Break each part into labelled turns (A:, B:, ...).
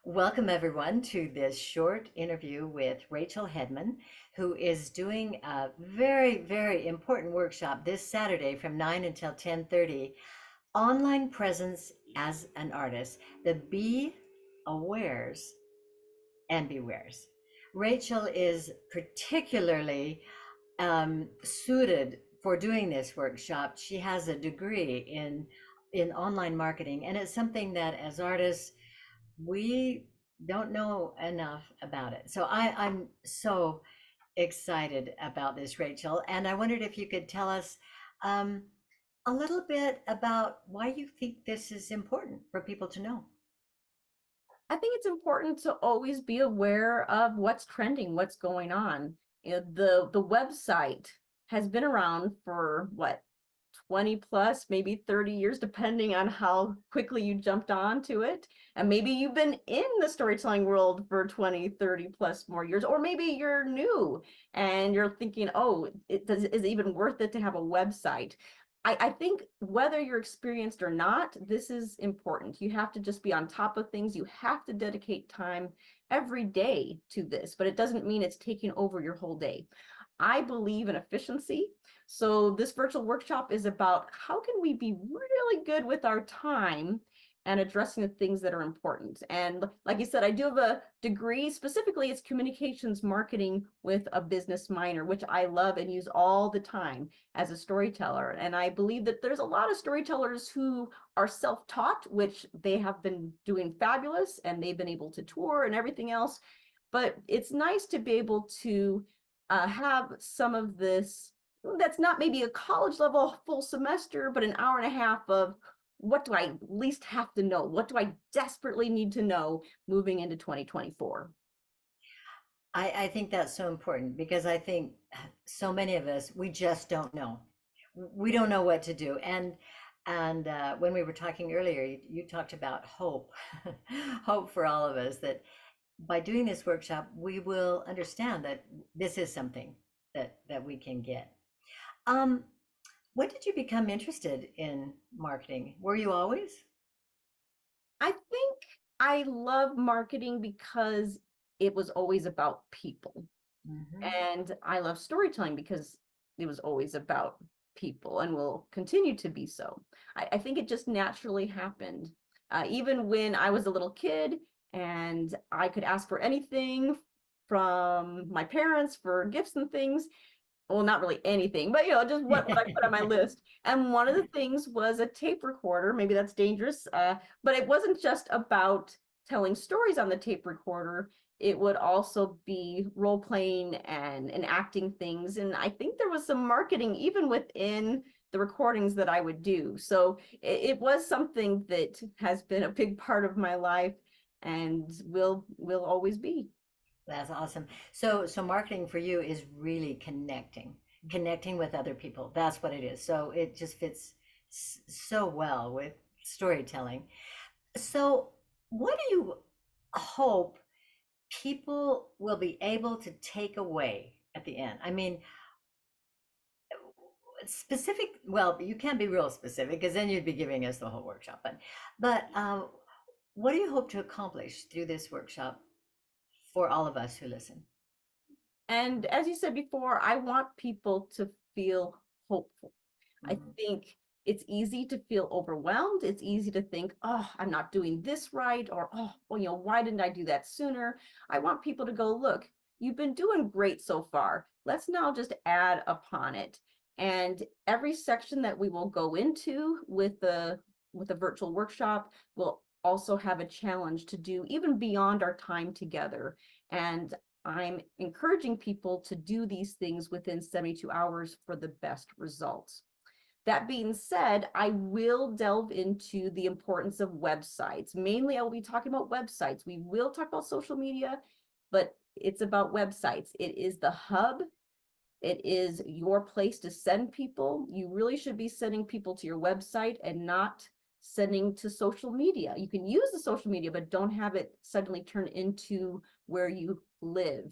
A: Welcome, everyone, to this short interview with Rachel Hedman, who is doing a very, very important workshop this Saturday from 9 until 10:30, online presence as an artist, the Be Awares and Bewares. Rachel is particularly suited for doing this workshop. She has a degree in online marketing, and it's something that as artists we don't know enough about it. So I'm so excited about this, Rachel. And I wondered if you could tell us um, a little bit about why you think this is important for people to know.
B: I think it's important to always be aware of what's trending, what's going on. The website has been around for what, 20 plus, maybe 30 years, depending on how quickly you jumped onto it. And maybe you've been in the storytelling world for 20, 30 plus more years, or maybe you're new and you're thinking, oh, is it even worth it to have a website? I think whether you're experienced or not, this is important. You have to just be on top of things. You have to dedicate time every day to this, but it doesn't mean it's taking over your whole day. I believe in efficiency. So this virtual workshop is about how can we be really good with our time and addressing the things that are important. And like you said, I do have a degree, specifically it's communications marketing with a business minor, which I love and use all the time as a storyteller. And I believe that there's a lot of storytellers who are self-taught, which they have been doing fabulous and they've been able to tour and everything else. But it's nice to be able to have some of this that's not maybe a college level full semester, but an hour and a half of what do I at least have to know? What do I desperately need to know moving into 2024?
A: I think that's so important because I think so many of us, we just don't know. We don't know what to do. And when we were talking earlier, you talked about hope, hope for all of us that by doing this workshop, we will understand that this is something that we can get. Um, when did you become interested in marketing? Were you always?
B: I think I love marketing because it was always about people.
A: Hmm.
B: And I love storytelling because it was always about people and will continue to be so. I think it just naturally happened. Even when I was a little kid and I could ask for anything from my parents for gifts and things, well, not really anything, but just what I put on my list. And one of the things was a tape recorder. Maybe that's dangerous, but it wasn't just about telling stories on the tape recorder. It would also be role playing and acting things. And I think there was some marketing even within the recordings that I would do. So it was something that has been a big part of my life and will always be.
A: That's awesome. So marketing for you is really connecting with other people. That's what it is. So it just fits so well with storytelling. So what do you hope people will be able to take away at the end? I mean, specific, well, you can't be real specific because then you'd be giving us the whole workshop. But what do you hope to accomplish through this workshop for all of us who listen?
B: And as you said before, I want people to feel hopeful. I
A: Mhm.
B: think it's easy to feel overwhelmed. It's easy to think, oh, I'm not doing this right, or oh, well, why didn't I do that sooner? I want people to go, look, you've been doing great so far. Let's now just add upon it. And every section that we will go into with the virtual workshop will also have a challenge to do even beyond our time together. And I'm encouraging people to do these things within 72 hours for the best results. That being said, I will delve into the importance of websites. Mainly, I will be talking about websites. We will talk about social media, but it's about websites. It is the hub. It is your place to send people. You really should be sending people to your website and not sending to social media. You can use the social media, but don't have it suddenly turn into where you live.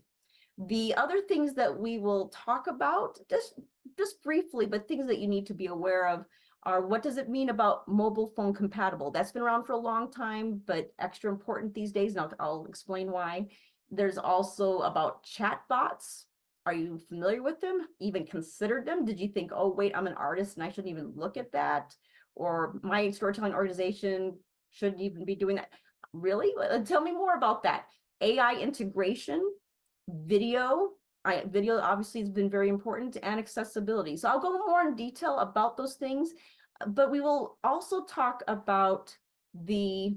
B: The other things that we will talk about, just briefly, but things that you need to be aware of are what does it mean about mobile phone compatible? That's been around for a long time, but extra important these days. And I'll explain why. There's also about chat bots. Are you familiar with them? Even considered them? Did you think, oh, wait, I'm an artist and I shouldn't even look at that? Or my storytelling organization shouldn't even be doing that? Really? Tell me more about that. AI integration, video. Video obviously has been very important, and accessibility. So I'll go more in detail about those things, but we will also talk about the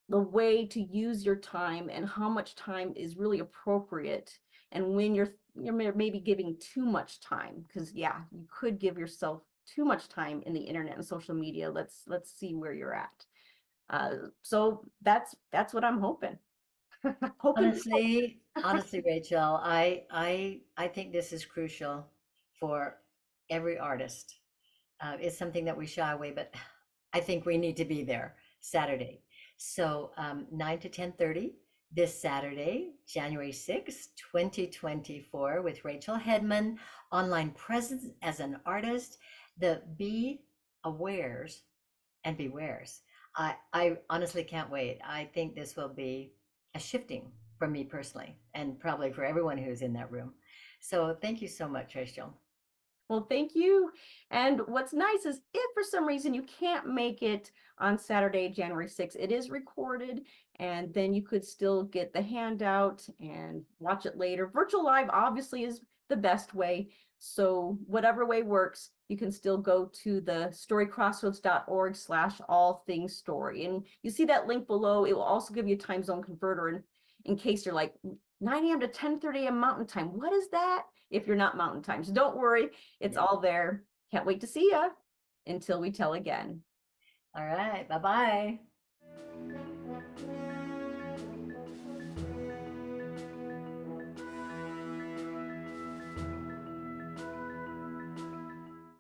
B: the way to use your time and how much time is really appropriate, and when you're maybe giving too much time, because yeah, you could give yourself too much time in the internet and social media. Let's see where you're at. So that's what I'm hoping. Hoping.
A: Honestly, Rachel, I think this is crucial for every artist. It's something that we shy away, but I think we need to be there Saturday. So 9 to 10:30 this Saturday, January 6th, 2024, with Rachel Hedman, online presence as an artist, the Be Awares and Bewares. I honestly can't wait. I think this will be a shifting for me personally, and probably for everyone who's in that room. So thank you so much, Rachel.
B: Well, thank you. And what's nice is if for some reason you can't make it on Saturday, January 6th, it is recorded, and then you could still get the handout and watch it later. Virtual Live obviously is the best way. So whatever way works, you can still go to the storycrossroads.org/all-things-story. And you see that link below. It will also give you a time zone converter in case you're like 9 a.m. to 10:30 a.m. Mountain Time. What is that? If you're not Mountain Time. So don't worry, it's
A: Yeah.
B: all there. Can't wait to see ya until we tell again.
A: All right. Bye bye.